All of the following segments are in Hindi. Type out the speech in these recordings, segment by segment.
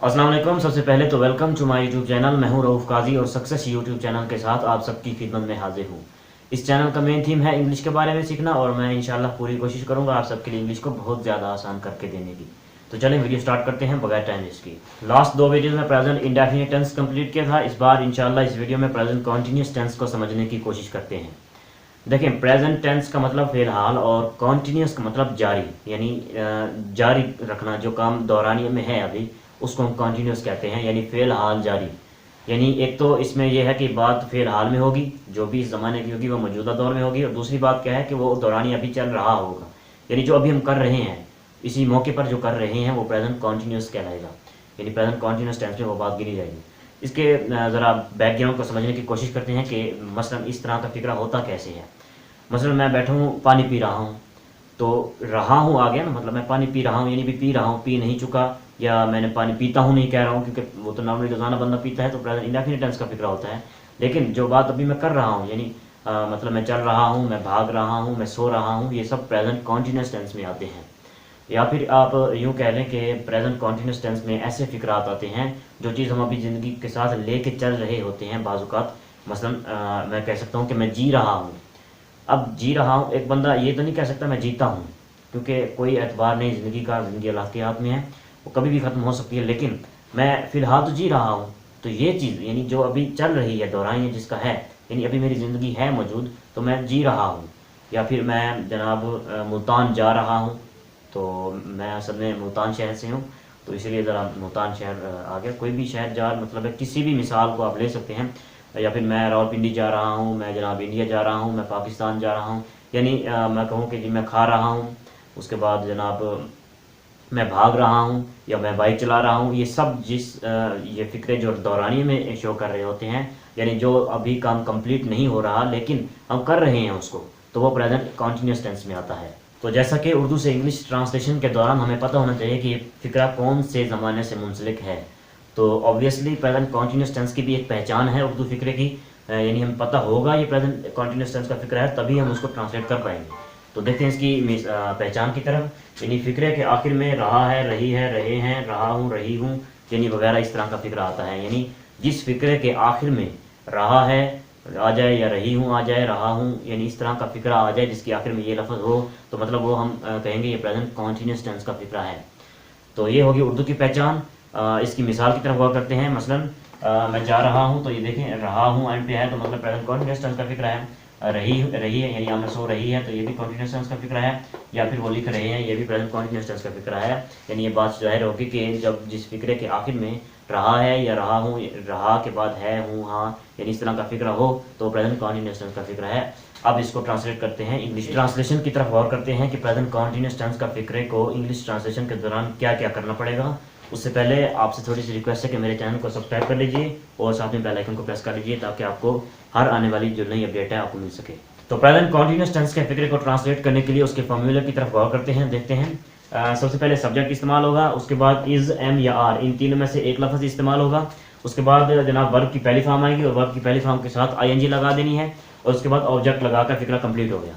अस्सलाम वालेकुम। सबसे पहले तो welcome to my YouTube channel. मैं हूं रऊफ़ काजी और सक्सेस यूट्यूब चैनल के साथ आप सबकी खिदमत में हाजिर हूं। इस चैनल का मेन थीम है इंग्लिश के बारे में सीखना और मैं इंशाल्लाह पूरी कोशिश करूंगा आप सबके लिए इंग्लिश को बहुत ज़्यादा आसान करके देने की। तो चलें वीडियो स्टार्ट करते हैं बगैर टाइम वेस्ट की। लास्ट दो वीडियोज़ में प्रेजेंट इंडेफिनिट टेंस कंप्लीट किया था। इस बार इंशाल्लाह इस वीडियो में प्रेजेंट कॉन्टीन्यूस टेंस को समझने की कोशिश करते हैं। देखें, प्रेजेंट टेंस का मतलब फ़िलहाल और कॉन्टीन्यूस का मतलब जारी, यानी जारी रखना। जो काम दौरानिये में है अभी उसको हम कॉन्टीन्यूस कहते हैं, यानी फ़िलहाल जारी। यानी एक तो इसमें यह है कि बात फ़िलहाल में होगी, जो भी इस ज़माने की होगी वो मौजूदा दौर में होगी, और दूसरी बात क्या है कि वो दौरानी अभी चल रहा होगा, यानी जो अभी हम कर रहे हैं इसी मौके पर जो कर रहे हैं वो प्रेजेंट कॉन्टीन्यूस कहलाएगा, यानी प्रेजेंट कॉन्टीन्यूस टेंस में वो बात गिनी जाएगी। इसके ज़रा बैकग्राउंड को समझने की कोशिश करते हैं कि मसलन इस तरह का फिक्रा होता कैसे है। मसलन मैं बैठा हूँ, पानी पी रहा हूँ, तो रहा हूँ आ गया ना, मतलब मैं पानी पी रहा हूँ यानी भी पी रहा हूँ, पी नहीं चुका, या मैंने पानी पीता हूँ नहीं कह रहा हूँ, क्योंकि वो तो नॉर्मली रोज़ाना बंदा पीता है तो प्रेजेंट इंडेफिनिट टेंस का फिक्रा होता है। लेकिन जो बात अभी मैं कर रहा हूँ, यानी मतलब मैं चल रहा हूँ, मैं भाग रहा हूँ, मैं सो रहा हूँ, ये सब प्रेजेंट कॉन्टीन्यूस टेंस में आते हैं। या फिर आप यूँ कह लें कि प्रेजेंट कॉन्टीन्यूस टेंस में ऐसे फिक्रात आते हैं जो चीज़ हम अभी ज़िंदगी के साथ लेके चल रहे होते हैं। बाज़-औक़ात मसलन मैं कह सकता हूँ कि मैं जी रहा हूँ। अब जी रहा हूँ, एक बंदा ये तो नहीं कह सकता मैं जीता हूँ, क्योंकि कोई एतबार नहीं ज़िंदगी का, ज़िंदगी अल्लाह के हाथ में है, वो कभी भी ख़त्म हो सकती है। लेकिन मैं फ़िलहाल तो जी रहा हूँ, तो ये चीज़ यानी जो अभी चल रही है, दौरान जिसका है, यानी अभी मेरी ज़िंदगी है मौजूद, तो मैं जी रहा हूँ। या फिर मैं जनाब मुल्तान जा रहा हूँ, तो मैं असल में मुल्तान शहर से हूँ, तो इसलिए ज़रा मुल्तान शहर आ गया। कोई भी शहर जा मतलब है, किसी भी मिसाल को आप ले सकते हैं। या फिर मैं रावलपिंडी जा रहा हूँ, मैं जनाब इंडिया जा रहा हूँ, मैं पाकिस्तान जा रहा हूँ, यानी मैं कहूँ कि जी मैं खा रहा हूँ, उसके बाद जनाब मैं भाग रहा हूँ या मैं बाइक चला रहा हूँ। ये सब ये फ़िक्रे जो दौरानी में शो कर रहे होते हैं, यानी जो अभी काम कंप्लीट नहीं हो रहा लेकिन हम कर रहे हैं उसको, तो वो प्रेजेंट कॉन्टीन्यूस टेंस में आता है। तो जैसा कि उर्दू से इंग्लिश ट्रांसलेशन के दौरान हमें पता होना चाहिए कि ये फ़िक्रा कौन से ज़माने से मुंसलिक है, तो ऑब्वियसली प्रेजेंट कॉन्टीन्यूस टेंस की भी एक पहचान है उर्दू फ़िक्रे की, यानी हमें पता होगा ये प्रेजेंट कॉन्टीन्यूस टेंस का फ़िक्रा है, तभी हम उसको ट्रांसलेट कर पाएंगे। तो देखते हैं इसकी पहचान की तरफ। यानी फ़िक्रे के आखिर में रहा है, रही है, रहे हैं, रहा हूँ, रही हूँ, यानी वगैरह इस तरह का फ़िक्रा आता है। यानी जिस फ़िक्रे के आखिर में रहा है आ जाए या रही हूँ आ जाए, रहा हूँ, यानी इस तरह का फ़िक्रा आ जाए जिसके आखिर में ये लफ्ज़ हो, तो मतलब वो हम कहेंगे ये प्रेजेंट कॉन्टीन्यूस टेंस का फ़िक्रा है। तो ये होगी उर्दू की पहचान। इसकी मिसाल की तरफ गौर करते हैं। मसलन मैं जा रहा हूँ, तो ये देखें रहा हूँ एंड पे है, तो मतलब प्रेजेंट कॉन्टीन्यूस टेंस का फ़िक्रा है। रही रही है, यानी आमने सो रही है, तो ये भी कॉन्टीन्यूस टेंस का फ़िक्रा है। या फिर वो लिख रहे हैं, ये भी प्रेजेंट कॉन्टीन्यूस टेंस का फ़िक्रा है। यानी ये बात ज़ाहिर होगी कि जब जिस फ़िक्रे के आखिर में रहा है या रहा हूँ, रहा के बाद है, हूँ, हाँ, यानी इस तरह का फ़िक्रा हो तो प्रेजेंट कॉन्टीन्यूस टेंस का फ़िक्रा है। अब इसको ट्रांसलेट करते हैं, इंग्लिश ट्रांसलेशन की तरफ गौर करते हैं कि प्रेजेंट कॉन्टीन्यूस टेंस का फ़िक्रे को इंग्लिश ट्रांसलेशन के दौरान क्या क्या करना पड़ेगा। उससे पहले आपसे थोड़ी सी रिक्वेस्ट है कि मेरे चैनल को सब्सक्राइब कर लीजिए और साथ में बेल आइकन को प्रेस कर लीजिए, ताकि आपको हर आने वाली जो नई अपडेट है आपको मिल सके। तो प्रेजेंट कॉन्टीन्यूस टेंस के फ़िक्रे को ट्रांसलेट करने के लिए उसके फॉर्मूले की तरफ गौर करते हैं, देखते हैं। सबसे पहले सब्जेक्ट इस्तेमाल होगा, उसके बाद इज़, एम या आर, इन तीनों में से एक लफ्ज़ इस्तेमाल होगा। उसके बाद जनाब वर्ब की पहली फॉर्म आएगी और वर्ब की पहली फॉर्म के साथ आईएनजी लगा देनी है, और उसके बाद ऑब्जेक्ट लगाकर फ़िक्रा कंप्लीट हो गया।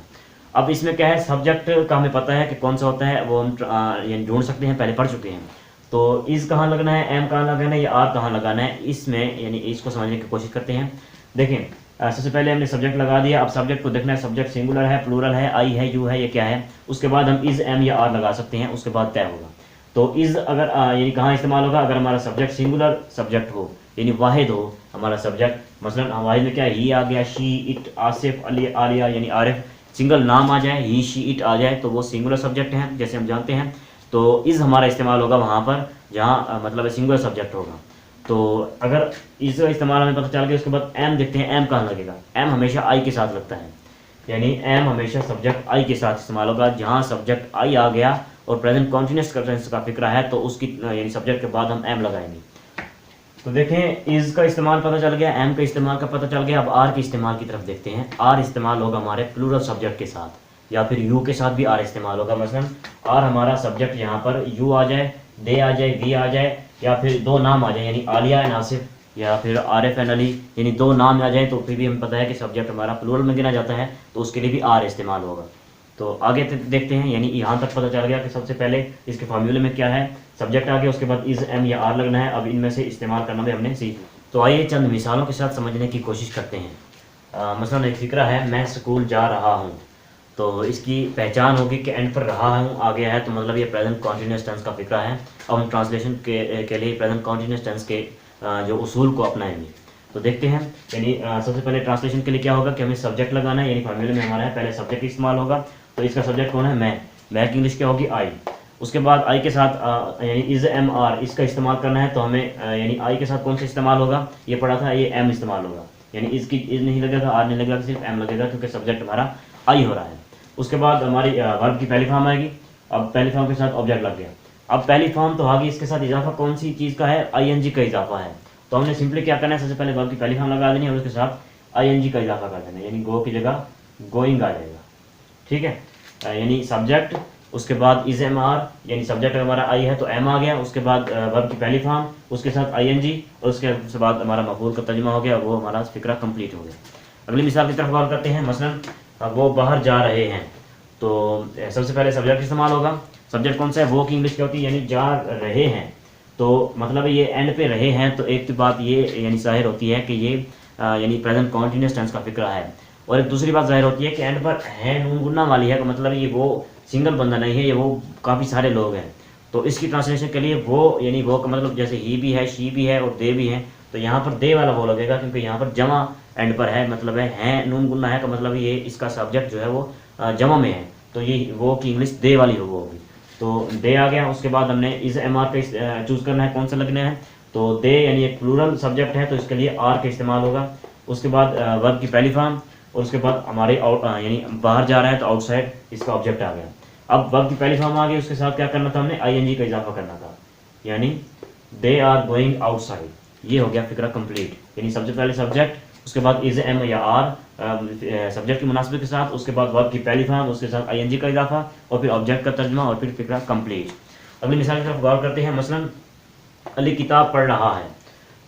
अब इसमें क्या है, सब्जेक्ट का हमें पता है कि कौन सा होता है, वो हम यानी ढूंढ सकते हैं, पहले पढ़ चुके हैं। तो इज़ कहाँ लगना है, एम कहाँ लगाना है या आर कहाँ लगाना है, इसमें यानी इसको समझने की कोशिश करते हैं। देखें, सबसे पहले हमने सब्जेक्ट लगा दिया। अब सब्जेक्ट को देखना है, सब्जेक्ट सिंगुलर है, प्लूरल है, आई है, यू है, ये क्या है। उसके बाद हम इज़, एम या आर लगा सकते हैं, उसके बाद तय होगा। तो इज़ अगर यानी कहाँ इस्तेमाल होगा, अगर हमारा सब्जेक्ट सिंगुलर सब्जेक्ट हो, यानी वाहिद हो हमारा सब्जेक्ट। मसलन वाहिद में क्या है, ही आ गया, शी, इट, आसिफ, अली, आलिया, यानी आरिफ, सिंगल नाम आ जाए, ही, शी, इट आ जाए, तो वो सिंगुलर सब्जेक्ट हैं जैसे हम जानते हैं। तो इज़ हमारा इस्तेमाल होगा वहाँ पर जहाँ मतलब सिंगुलर सब्जेक्ट होगा। तो अगर इज़ का इस्तेमाल हमें पता चल गया, उसके बाद एम देखते हैं, एम कहाँ लगेगा। एम हमेशा आई के साथ लगता है, यानी एम हमेशा सब्जेक्ट आई के साथ इस्तेमाल होगा। जहाँ सब्जेक्ट आई आ गया और प्रेजेंट कॉन्टीन्यूस टेंस का फिक्रा है, तो उसकी यानी सब्जेक्ट के बाद हम एम लगाएंगे। तो देखें, इज़ का इस्तेमाल पता चल गया, एम का इस्तेमाल का पता चल गया। अब आर के इस्तेमाल की तरफ देखते हैं। आर इस्तेमाल होगा हमारे प्लूरल सब्जेक्ट के साथ, या फिर यू के साथ भी आर इस्तेमाल होगा। मसलन आर हमारा सब्जेक्ट यहाँ पर यू आ जाए, दे आ जाए, वी आ जाए, या फिर दो नाम आ जाए, यानी आलिया एंड आसिफ, या फिर आरिफ एंड अली, यानी दो नाम आ जाए, तो फिर भी हमें पता है कि सब्जेक्ट हमारा प्लूरल में गिना जाता है, तो उसके लिए भी आर इस्तेमाल होगा। तो आगे देखते हैं, यानी यहाँ तक पता चल गया कि सबसे पहले इसके फार्मूले में क्या है। सब्जेक्ट आ गया, उसके बाद इज़ एम या आर लगना है। अब इनमें से इस्तेमाल करना भी हमने सीख। तो आइए चंद मिसालों के साथ समझने की कोशिश करते हैं। मसलन एक फ़िक्रा है, मैं स्कूल जा रहा हूँ, तो इसकी पहचान होगी कि एंड पर रहा हूँ आ गया है, तो मतलब ये प्रेजेंट कॉन्टीन्यूस टेंस का फ़िक्रा है। अब हम ट्रांसलेशन के लिए प्रेजेंट कॉन्टीन्यूस टेंस के जो उसूल को अपनाएंगे। तो देखते हैं, यानी सबसे पहले ट्रांसलेशन के लिए क्या होगा कि हमें सब्जेक्ट लगाना है, यानी फॉर्मूले में हमारा है पहले सब्जेक्ट इस्तेमाल होगा। तो इसका सब्जेक्ट कौन है? मैं की इंग्लिश क्या होगी? आई। उसके बाद आई के साथ यानी इज़ एम आर इसका इस्तेमाल करना है, तो हमें यानी आई के साथ कौन सा इस्तेमाल होगा? ये पढ़ा था, ये एम इस्तेमाल होगा, यानी इसकी इज़ नहीं लगेगा, आर नहीं लगेगा, सिर्फ एम लगेगा, क्योंकि सब्जेक्ट हमारा आई हो रहा है। उसके बाद हमारी वर्ब की पहली फॉर्म आएगी। अब पहली फॉर्म के साथ ऑब्जेक्ट लग गया। अब पहली फॉर्म तो आगे, इसके साथ इजाफा कौन सी चीज़ का है? आईएनजी का इजाफा है। तो हमने सिंपली क्या करना है, सबसे पहले वर्ब की पहली फॉर्म लगा देनी है और उसके साथ आईएनजी का इजाफा कर देना है, यानी गो की जगह गोइंग आ जाएगा। ठीक है, यानी सब्जेक्ट, उसके बाद इज एम आर, यानी सब्जेक्ट हमारा आई है तो एम आ गया, उसके बाद वर्ब की पहली फॉर्म, उसके साथ आईएनजी, और उसके बाद हमारा मफूल का तर्जुमा हो गया, वो हमारा फिक्रा कंप्लीट हो गया। अगली मिसाल की तरफ गौर करते हैं। मसलन वो बाहर जा रहे हैं, तो सबसे पहले सब्जेक्ट इस्तेमाल होगा। सब्जेक्ट कौन सा है? वो की इंग्लिश क्या होती है? यानी जा रहे हैं, तो मतलब ये एंड पे रहे हैं, तो एक तो बात ये यानी जाहिर होती है कि ये यानी प्रेजेंट कॉन्टीन्यूस टेंस का फिक्रा है। और एक दूसरी बात जाहिर होती है कि एंड पर है नून गुन्ना वाली है, मतलब ये वो सिंगल बंदा नहीं है, ये वो काफ़ी सारे लोग हैं। तो इसकी ट्रांसलेशन के लिए वो यानी वो का मतलब जैसे ही भी है, शी भी है और दे भी है, तो यहाँ पर दे वाला वो लगेगा, क्योंकि यहाँ पर जमा एंड पर है, मतलब है नून गुन्ना है का मतलब ये इसका सब्जेक्ट जो है वो जमा में है, तो ये वो की इंग्लिश दे वाली होगी। तो दे आ गया। उसके बाद हमने इज एम आर पे चूज़ करना है, कौन सा लगना है? तो दे यानी एक प्लूरल सब्जेक्ट है, तो इसके लिए आर का इस्तेमाल होगा। उसके बाद वर्ब की पहली फॉर्म, और उसके बाद हमारे यानी बाहर जा रहा है तो आउटसाइड इसका ऑब्जेक्ट आ गया। अब वर्ब की पहली फॉर्म आ गई, उसके साथ क्या करना था? हमने आईएनजी का इजाफा करना था, यानी दे आर गोइंग आउटसाइड। ये हो गया फिक्रा कंप्लीट, यानी सबसे पहले सब्जेक्ट, उसके बाद इज एम या आर सब्जेक्ट की मुनासिबत के साथ, उसके बाद वर्ब की पहली फॉर्म, उसके साथ आईएनजी का इजाफा, और फिर ऑब्जेक्ट का तर्जुमा, और फिर फिक्रा कंप्लीट। अगली मिसाल की तरफ गौर करते हैं। मसलन अली किताब पढ़ रहा है,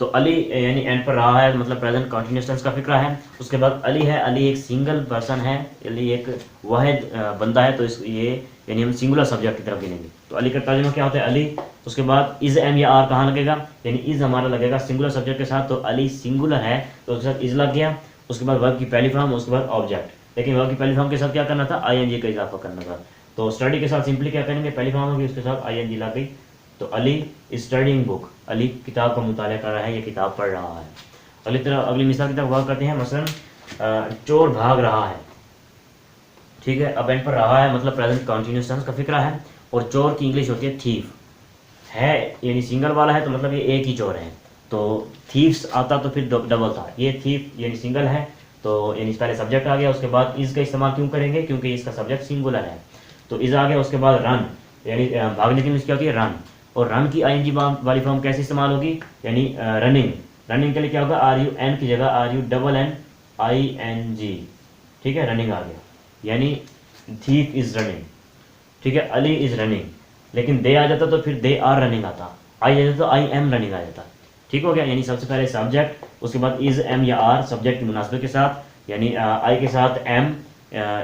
तो अली यानी एंड पर रहा है, मतलब प्रेजेंट कॉन्टीन्यूस टेंस का फिक्रा है। उसके बाद अली है, अली एक सिंगल पर्सन है, अली एक वाहिद बंदा है, तो इस ये यानी हम सिंगुलर सब्जेक्ट की तरफ गिनेंगे। तो अली का तर्जुमा क्या होता है? अली। उसके बाद इज एम या आर कहाँ लगेगा? यानी इज हमारा लगेगा सिंगुलर सब्जेक्ट के साथ, तो अली सिंगुलर है तो उसके साथ इज लग गया। उसके बाद वर्ब की पहली फॉर्म, उसके बाद ऑब्जेक्ट, लेकिन वर्ब की पहली फॉर्म के साथ क्या करना था? आईएनजी का इजाफा करना था। तो स्टडी के साथ सिंपली क्या करेंगे? पहली फॉर्म होगी, उसके साथ आईएनजी लग गई, तो Ali is studying book, Ali किताब का मुताला कर रहा है, ये किताब पढ़ रहा है। अगली मिसाल की तरफ गौर करते हैं। मसलन चोर भाग रहा है, ठीक है, अब एंड पर रहा है मतलब प्रेजेंट कॉन्टीन्यूस टेंस का फिक्रा है, और चोर की इंग्लिश होती है थीफ, है यानी सिंगल वाला है, तो मतलब ये एक ही चोर है। तो थीफ्स आता तो फिर डबल था, ये थीफ यानी सिंगल है, तो यानी पहले सब्जेक्ट आ गया, उसके बाद इज का इस्तेमाल क्यों करेंगे? क्योंकि इसका सब्जेक्ट सिंगुलर है, तो इज आ गया। उसके बाद रन, यानी भागने की इंग्लिश क्या होती है? रन, और रन की आईएनजी वाली फॉर्म कैसे इस्तेमाल होगी? यानी रनिंग, रनिंग के लिए क्या होगा? आर यू एन की जगह R U double N I N G, ठीक है, रनिंग आ गया, यानी थीफ इज रनिंग, ठीक है, अली इज रनिंग, लेकिन दे आ जाता तो फिर दे आर रनिंग आता, आई आ जाता तो आई एम रनिंग आ जाता, ठीक हो गया। यानी सबसे पहले सब्जेक्ट, उसके बाद इज एम या आर सब्जेक्ट की मुनासिबत के साथ, यानी आई के साथ एम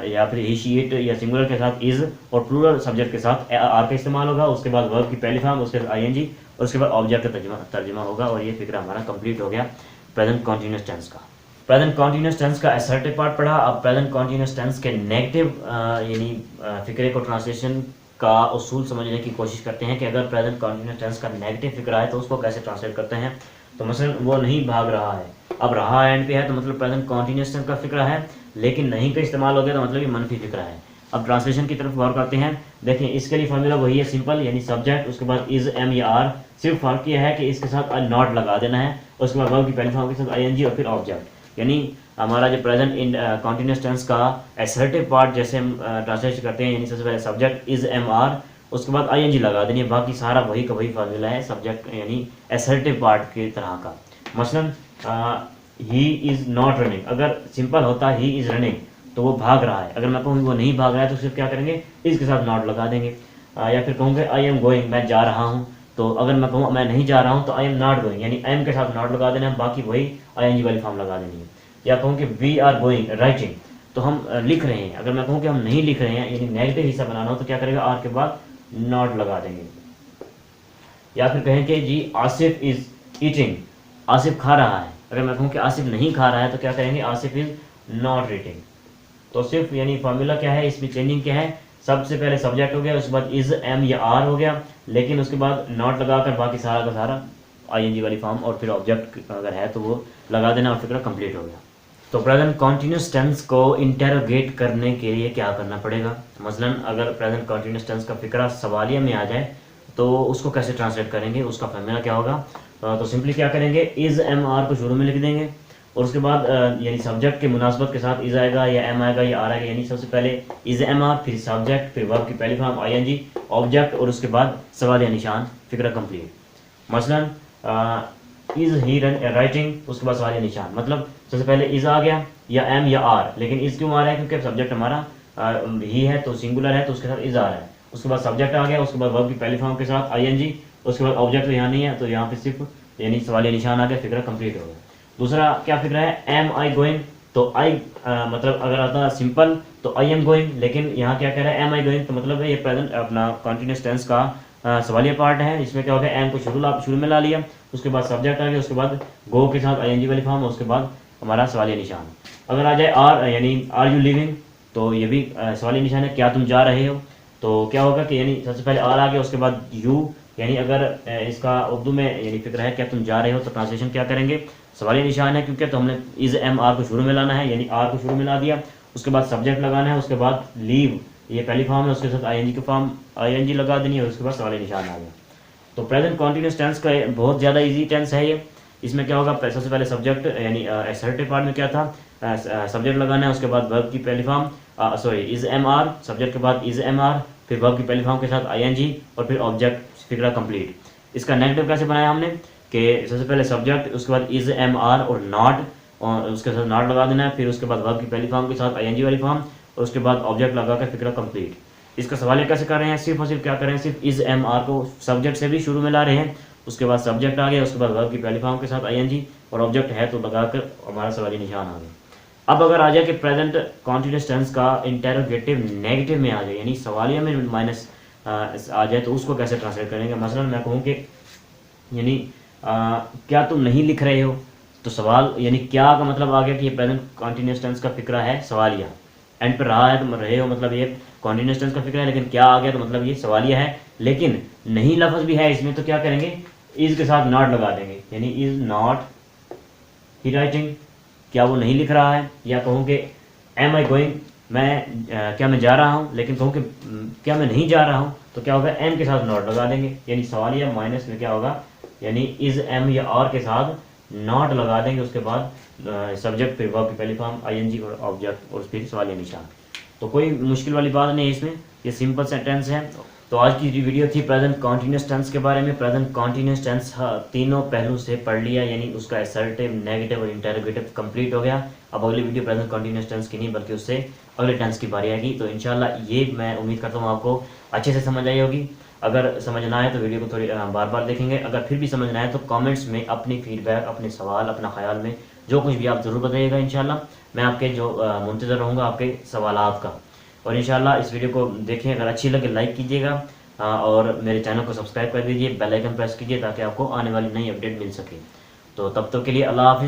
या फिर ही शी इट, या सिंगुलर के साथ इज, और प्लूरल सब्जेक्ट के साथ आर का इस्तेमाल होगा। उसके बाद वर्ब की पहली फॉर्म, उसके बाद आईएनजी, और उसके बाद ऑब्जेक्ट का तर्जुमा होगा, और ये फिक्रा हमारा कंप्लीट हो गया प्रेजेंट कॉन्टीन्यूस टेंस का। प्रेजेंट कॉन्टीन्यूस टेंस का असर्टिव पार्ट पढ़ा। अब प्रेजेंट कॉन्टीन्यूस टेंस के नेगेटिव यानी फिक्रे को ट्रांसलेशन का उसूल समझने की कोशिश करते हैं कि अगर प्रेजेंट कॉन्टीन्यूस टेंस का नेगेटिव फिक्रा है तो उसको कैसे ट्रांसलेट करते हैं। तो मसलन वो नहीं भाग रहा है, अब रहा एंड पे है तो मतलब प्रेजेंट कॉन्टीन्यूस टेंस का फिक्रा है, लेकिन नहीं का इस्तेमाल हो गया तो मतलब ये मनफी फिक्रा है। अब ट्रांसलेशन की तरफ गौर करते हैं। देखिए इसके लिए फॉर्मूला वही है, सिंपल, यानी सब्जेक्ट, उसके बाद इज एम या आर, सिर्फ फर्क ये है कि इसके साथ नॉट लगा देना है, उसके बाद वर्ब की पहली फॉर्म के साथ आईएनजी और फिर ऑब्जेक्ट। यानी हमारा जो प्रेजेंट इन कॉन्टीन्यूस टेंस का असर्टिव पार्ट जैसे हम ट्रांसलेट करते हैं, यानी सबसे पहले सब्जेक्ट इज एम आर, उसके बाद आईएनजी लगा देनी है, बाकी सारा वही का वही फार्मूला है सब्जेक्ट यानी असर्टिव पार्ट की तरह का। मसलन ही इज़ नॉट रनिंग, अगर सिंपल होता ही इज़ रनिंग तो वो भाग रहा है, अगर मैं कहूँ वो नहीं भाग रहा है तो सिर्फ क्या करेंगे? इसके साथ नॉट लगा देंगे। या फिर कहूँगे आई एम गोइंग, मैं जा रहा हूँ, तो अगर मैं कहूँ मैं नहीं जा रहा हूँ तो आई एम नॉट गोइंग, यानी एम के साथ नॉट लगा देना है, बाकी वही आईएनजी वाली फॉर्म लगा देनी है। या कहूँ कि वी आर गोइंग राइटिंग, तो हम लिख रहे हैं, अगर मैं कहूँ कि हम नहीं लिख रहे हैं यानी नेगेटिव हिस्सा बनाना हो तो क्या करेगा? आर के बाद नॉट लगा देंगे। या फिर कहें कि जी आसिफ इज़ ईटिंग, आसिफ खा रहा है। अगर मैं कहूँ कि आसिफ नहीं खा रहा है तो क्या कहेंगे, आसिफ इज़ नॉट ईटिंग। तो सिर्फ यानी फॉर्मूला क्या है, इसमें चेंजिंग क्या है, सबसे पहले सब्जेक्ट हो गया, उसके बाद इज़ एम या आर हो गया, लेकिन उसके बाद नॉट लगाकर बाकी सारा का सारा आईएनजी वाली फॉर्म और फिर ऑब्जेक्ट अगर है तो वो लगा देना और फिक्रा कंप्लीट हो गया। तो प्रेजेंट कॉन्टिन्यूस टेंस को इंटेरोगेट करने के लिए क्या करना पड़ेगा, मसलन अगर प्रेजेंट कॉन्टिन्यूस टेंस का फिक्रा सवालिया में आ जाए तो उसको कैसे ट्रांसलेट करेंगे, उसका फॉर्मूला क्या होगा। तो सिंपली क्या करेंगे, इज़ एम आर को शुरू में लिख देंगे और उसके बाद यानी सब्जेक्ट के मुनासबत के साथ इज़ आएगा या एम आएगा या आर आएगा, यानी सबसे पहले इज़ एम आर, फिर सब्जेक्ट, फिर वर्ब की पहली फॉर्म आईएनजी, ऑब्जेक्ट और उसके बाद सवालिया निशान, फिक्रा कंप्लीट। मसलन इज़ ही राइटिंग, उसके बाद सवालिया निशान, मतलब सबसे पहले इज़ आ गया या एम या आर, लेकिन इज़ क्यों आ रहा है, क्योंकि सब्जेक्ट हमारा ही है तो सिंगुलर है तो उसके साथ इज़ आ रहा है। उसके बाद सब्जेक्ट आ गया, उसके बाद वर्ब की पहली फॉर्म के साथ आईएनजी, उसके बाद ऑब्जेक्ट तो यहाँ नहीं है तो यहाँ पे सिर्फ यानी सवालिया निशान आ गया, फिक्रा कंप्लीट हो गया। दूसरा क्या फिक्रा है, एम आई गोइंग, तो आई मतलब अगर आता सिंपल तो आई एम गोइंग, लेकिन यहाँ क्या कह रहा है एम आई गोइंग, तो मतलब है ये प्रेजेंट अपना कॉन्टिन्यूस टेंस का सवालिया पार्ट है। इसमें क्या हो गया, एम को शुरू में ला लिया, उसके बाद सब्जेक्ट आ गया, उसके बाद गो के साथ आईएनजी वाली फॉर्म, उसके बाद हमारा सवालिया निशान। अगर आ जाए आर यानी आर यू लिविंग, तो ये भी सवालिया निशान है, क्या तुम जा रहे हो। तो क्या होगा कि यानी सबसे पहले आर आ गया, उसके बाद यू, यानी अगर इसका उर्दू में यानी फिक्र है क्या तुम जा रहे हो, तो ट्रांसलेशन क्या करेंगे, सवालिया निशान है क्योंकि तो हमने इज़ एम आर को शुरू में लाना है, यानी आर को शुरू में ला दिया, उसके बाद सब्जेक्ट लगाना है, उसके बाद लीव ये पहली फॉर्म है, उसके साथ आईएनजी की फॉर्म आईएनजी लगा देनी है, उसके बाद सवालिया निशान आ गया। तो प्रेजेंट कॉन्टिन्यूस टेंस का बहुत ज़्यादा इजी टेंस है ये। इसमें क्या होगा, सबसे पहले सब्जेक्ट यानी असर्टिव पार्ट में क्या था, सब्जेक्ट लगाना है, उसके बाद वर्ब की पहली form sorry is am are, subject के बाद इज़ एम आर, फिर वर्ब की पहली फॉर्म के साथ आईएनजी और फिर ऑब्जेक्ट, फिक्रा कंप्लीट। इसका नेगेटिव कैसे बनाया हमने कि सबसे पहले सब्जेक्ट, उसके बाद इज़ एम आर और नॉट, और उसके साथ नॉट लगा देना है, फिर उसके बाद वर्ब की पहली फॉर्म के साथ आईएनजी वाली फॉर्म और उसके बाद ऑब्जेक्ट लगा कर फिक्रा कंप्लीट। इसका सवाल कैसे कर रहे हैं, सिर्फ और सिर्फ क्या कर रहे हैं, सिर्फ इज़ एम आर को सब्जेक्ट से भी शुरू में ला रहे हैं, उसके बाद सब्जेक्ट आ गया, उसके बाद वर्ब की पहली फॉर्म के साथ आईएनजी और ऑब्जेक्ट है तो लगाकर हमारा सवालिया निशान आ गया। अब अगर आ जाए कि प्रेजेंट कॉन्टिन्यूस टेंस का इंटेरोगेटिव नेगेटिव में आ जाए, यानी सवालिया में माइनस आ जाए, तो उसको कैसे ट्रांसलेट करेंगे। मसलन मैं कहूँ कि यानी क्या तुम नहीं लिख रहे हो, तो सवाल यानी क्या का मतलब आ गया कि ये प्रेजेंट कॉन्टिन्यूस टेंस का फिक्रा है सवालिया, एंड पर रहा है तो रहे हो मतलब ये कॉन्टिन्यूस टेंस का फिक्र है, लेकिन क्या आ गया तो मतलब ये सवालिया है, लेकिन नहीं लफ्ज़ भी है इसमें, तो क्या करेंगे, इज़ के साथ नॉट लगा देंगे, यानी इज़ नॉट ही राइटिंग, क्या वो नहीं लिख रहा है। या कहूँ कि एम आई गोइंग, मैं क्या मैं जा रहा हूँ, लेकिन कहूँ कि क्या मैं नहीं जा रहा हूँ, तो क्या होगा, एम के साथ नॉट लगा देंगे, यानी सवालिया माइनस में क्या होगा, यानी इज़ एम या आर के साथ नॉट लगा देंगे, उसके बाद सब्जेक्ट, फिर वर्ब की पहली फॉर्म आईएनजी और ऑब्जेक्ट और फिर सवालिया निशान। तो कोई मुश्किल वाली बात नहीं है इसमें, ये सिंपल सेंटेंस है। तो आज की वीडियो थी प्रेजेंट कॉन्टिन्यूस टेंस के बारे में। प्रेजेंट कॉन्टिन्यूस टेंस तीनों पहलू से पढ़ लिया, यानी उसका असर्टिव, नेगेटिव और इंटेरोगेटिव कंप्लीट हो गया। अब अगली वीडियो प्रेजेंट कॉन्टिन्यूस टेंस की नहीं बल्कि उससे अगले टेंस की बारी आएगी। तो इंशाल्लाह ये मैं उम्मीद करता हूँ आपको अच्छे से समझ आई होगी। अगर समझ ना आए तो वीडियो को थोड़ी बार बार देखेंगे, अगर फिर भी समझ ना आए तो कमेंट्स में अपनी फीडबैक, अपने सवाल, अपना ख्याल में जो कुछ भी आप ज़रूर बताइएगा। इंशाल्लाह मैं आपके जो मुंतज़र रहूँगा आपके सवालात का। और इंशाल्लाह इस वीडियो को देखें, अगर अच्छी लगे लाइक कीजिएगा और मेरे चैनल को सब्सक्राइब कर दीजिए, बेल आइकन प्रेस कीजिए ताकि आपको आने वाली नई अपडेट मिल सके। तो तब तक के लिए अल्लाह हाफ़िज़।